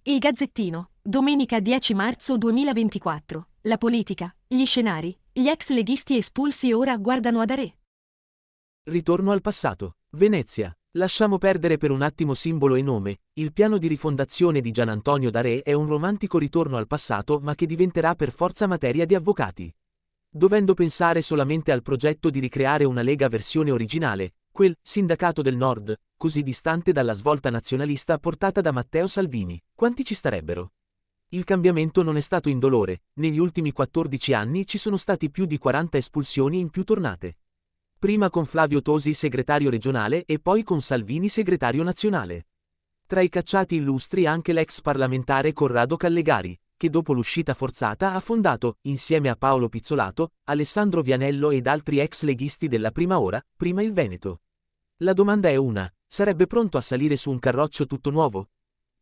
Il Gazzettino, domenica 10 marzo 2024. La politica, gli scenari, gli ex leghisti espulsi ora guardano ad Aré. Ritorno al passato. Venezia. Lasciamo perdere per un attimo simbolo e nome. Il piano di rifondazione di Gian Antonio Daré è un romantico ritorno al passato, ma che diventerà per forza materia di avvocati. Dovendo pensare solamente al progetto di ricreare una Lega versione originale, quel sindacato del Nord, così distante dalla svolta nazionalista portata da Matteo Salvini, quanti ci starebbero? Il cambiamento non è stato indolore, negli ultimi 14 anni ci sono stati più di 40 espulsioni in più tornate. Prima con Flavio Tosi segretario regionale e poi con Salvini segretario nazionale. Tra i cacciati illustri anche l'ex parlamentare Corrado Callegari, che dopo l'uscita forzata ha fondato, insieme a Paolo Pizzolato, Alessandro Vianello ed altri ex leghisti della prima ora, prima il Veneto. La domanda è una: sarebbe pronto a salire su un carroccio tutto nuovo?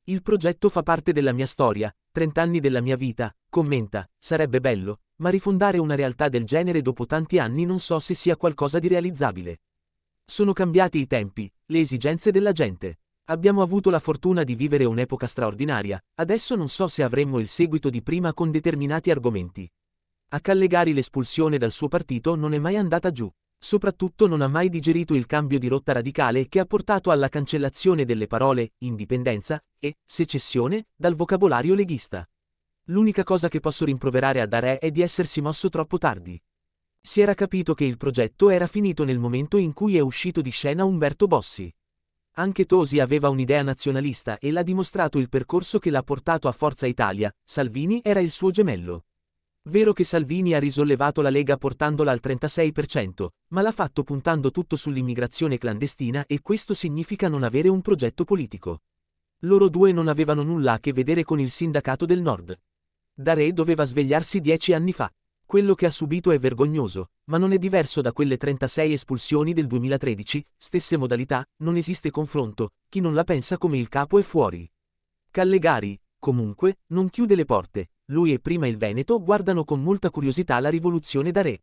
Il progetto fa parte della mia storia, 30 anni della mia vita, commenta, sarebbe bello, ma rifondare una realtà del genere dopo tanti anni non so se sia qualcosa di realizzabile. Sono cambiati i tempi, le esigenze della gente. Abbiamo avuto la fortuna di vivere un'epoca straordinaria, adesso non so se avremmo il seguito di prima con determinati argomenti. A Callegari l'espulsione dal suo partito non è mai andata giù. Soprattutto non ha mai digerito il cambio di rotta radicale che ha portato alla cancellazione delle parole indipendenza e secessione dal vocabolario leghista. L'unica cosa che posso rimproverare a Daré è di essersi mosso troppo tardi. Si era capito che il progetto era finito nel momento in cui è uscito di scena Umberto Bossi. Anche Tosi aveva un'idea nazionalista e l'ha dimostrato il percorso che l'ha portato a Forza Italia. Salvini era il suo gemello. Vero che Salvini ha risollevato la Lega portandola al 36%, ma l'ha fatto puntando tutto sull'immigrazione clandestina e questo significa non avere un progetto politico. Loro due non avevano nulla a che vedere con il sindacato del Nord. Daré doveva svegliarsi 10 anni fa. Quello che ha subito è vergognoso, ma non è diverso da quelle 36 espulsioni del 2013, stesse modalità, non esiste confronto, chi non la pensa come il capo è fuori. Callegari, comunque, non chiude le porte, lui e prima il Veneto guardano con molta curiosità la rivoluzione Daré.